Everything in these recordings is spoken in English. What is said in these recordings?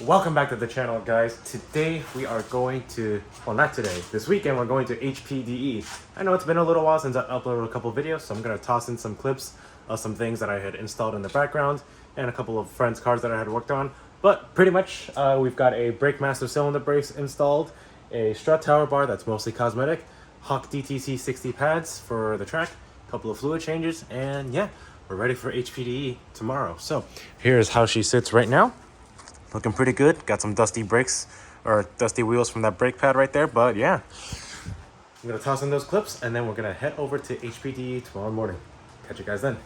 Welcome back to the channel, guys. Today we are going to, well, not today, this weekend we're going to HPDE. I know it's been a little while since I uploaded a couple videos, so I'm going to toss in some clips of some things that I had installed in the background and a couple of friends' cars that I had worked on. But pretty much we've got a Brake Master cylinder brakes installed, a strut tower bar that's mostly cosmetic, Hawk DTC 60 pads for the track, a couple of fluid changes, and yeah, we're ready for HPDE tomorrow. So here's how she sits right now. Looking pretty good. Got some dusty brakes or dusty wheels from that brake pad right there. But yeah, I'm gonna toss in those clips and then we're gonna head over to HPDE tomorrow morning. Catch you guys then.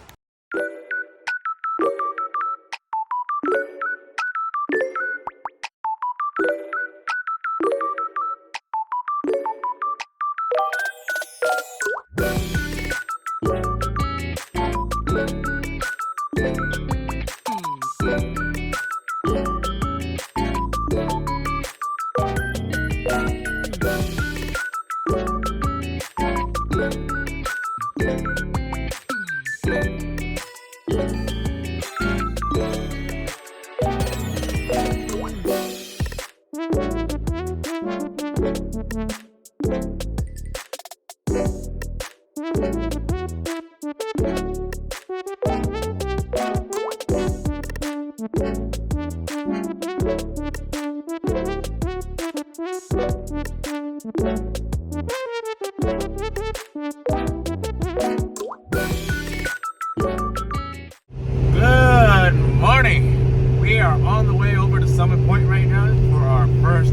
Good morning. We are on the way over to Summit Point right now for our first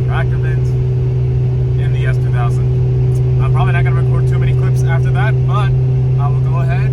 track event in the S2000. I'm probably not going to record too many clips after that, but I will go ahead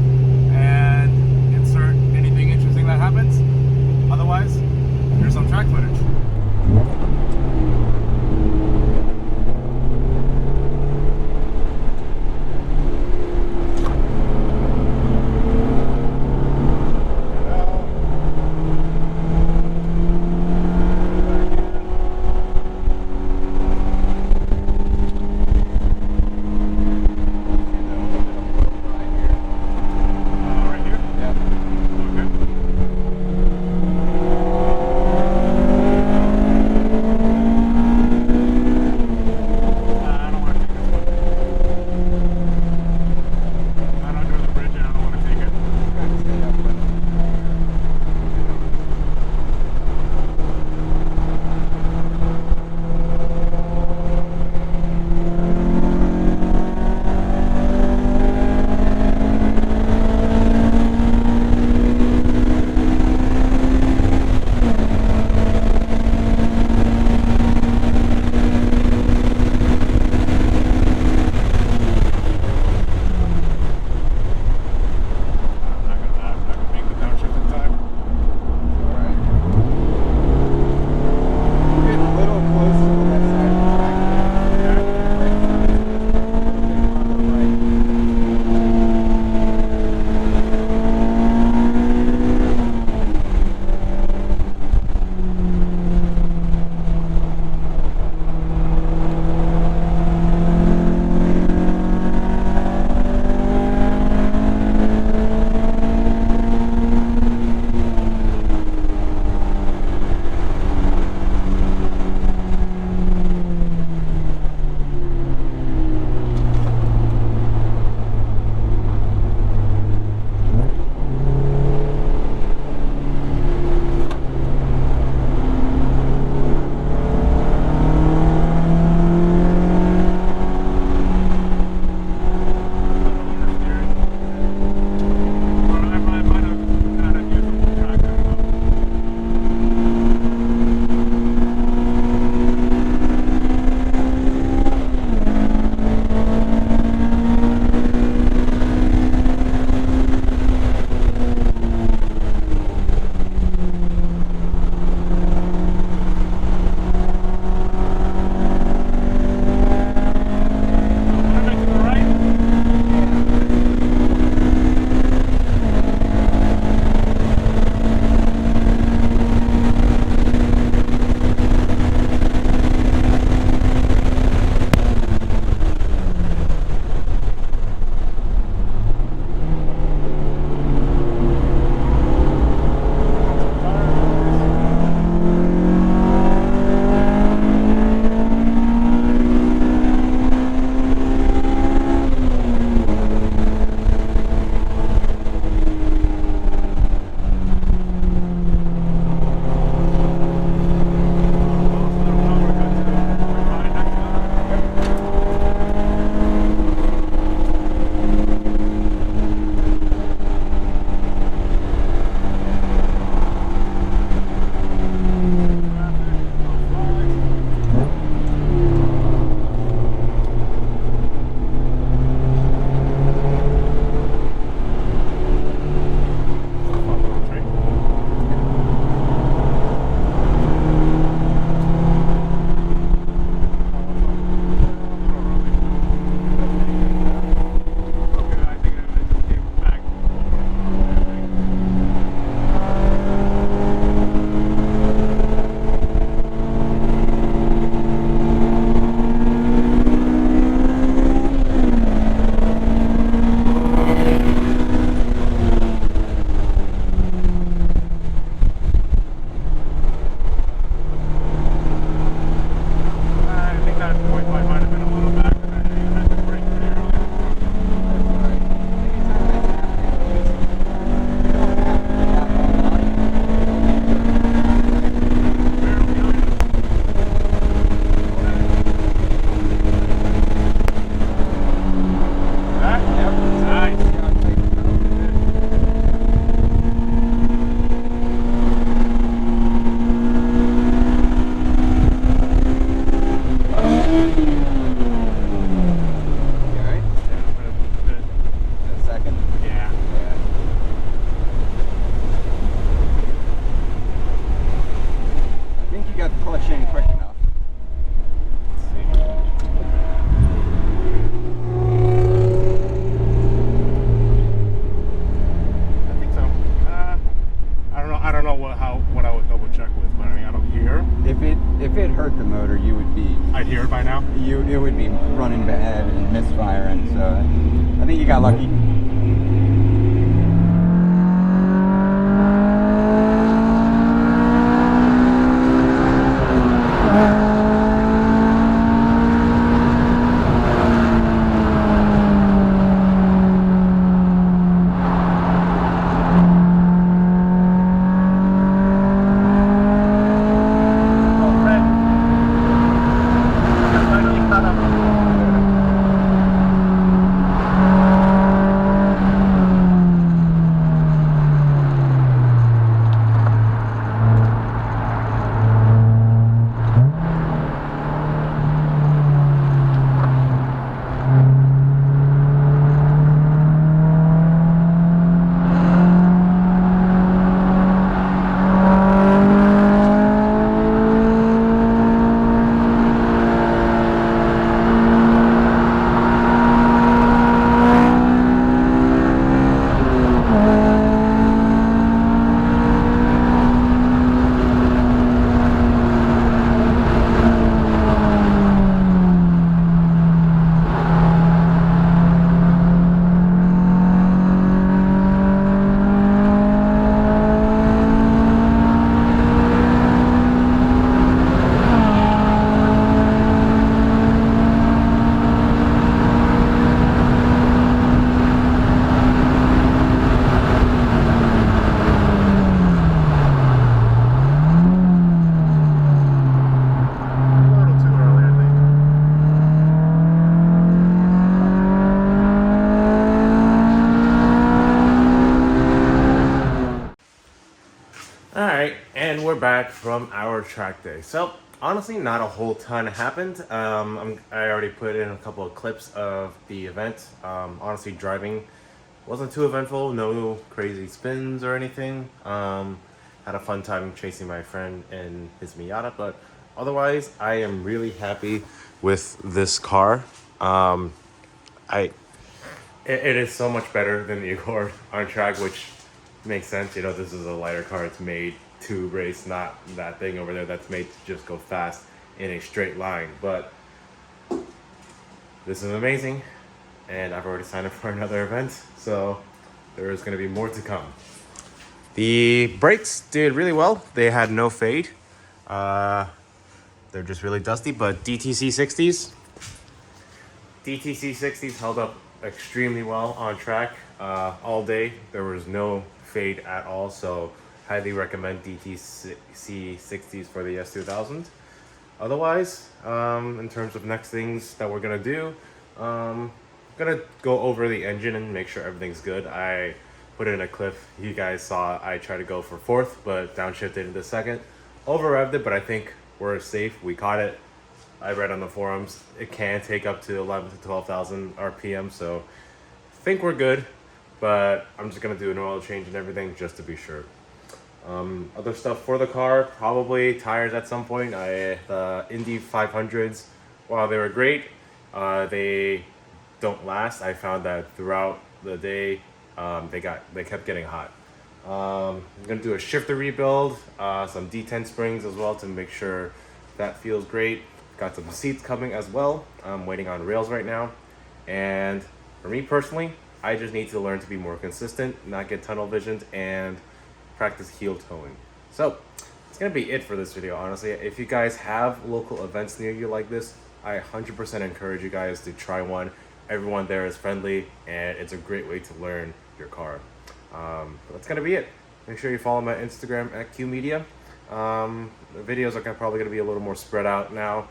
back from our track day. So honestly, not a whole ton happened. I already put in a couple of clips of the event. Honestly, driving wasn't too eventful. No crazy spins or anything. Had a fun time chasing my friend in his Miata, but otherwise, I am really happy with this car. It is so much better than the Accord on track, which makes sense. You know, this is a lighter car. It's made to race, not that thing over there that's made to just go fast in a straight line. But this is amazing, and I've already signed up for another event, so there is going to be more to come. The brakes did really well. They had no fade. They're just really dusty, but DTC 60s held up extremely well on track all day. There was no fade at all, so highly recommend DTC 60s for the S2000's. Otherwise, in terms of next things that we're gonna do, I'm gonna go over the engine and make sure everything's good. I put in a clip you guys saw. I tried to go for fourth, but downshifted into second. Over revved it, but I think we're safe. We caught it. I read on the forums it can take up to 11 to 12,000 RPM, so I think we're good. But I'm just gonna do an oil change and everything just to be sure. Other stuff for the car, probably tires at some point. The Indy 500s, while they were great, they don't last. I found that throughout the day, they kept getting hot. I'm gonna do a shifter rebuild, some D10 springs as well to make sure that feels great. Got some seats coming as well. I'm waiting on rails right now. And for me personally, I just need to learn to be more consistent, not get tunnel visioned, and practice heel towing. So it's gonna be it for this video, honestly. If you guys have local events near you like this, I 100% encourage you guys to try one. Everyone there is friendly, and it's a great way to learn your car. But that's gonna be it. Make sure you follow my Instagram at QMedia. The videos are probably gonna be a little more spread out now,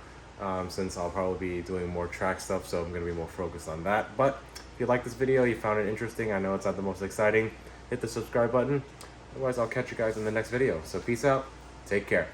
since I'll probably be doing more track stuff, so I'm gonna be more focused on that. But if you like this video, you found it interesting, I know it's not the most exciting, hit the subscribe button. Otherwise, I'll catch you guys in the next video. So peace out, take care.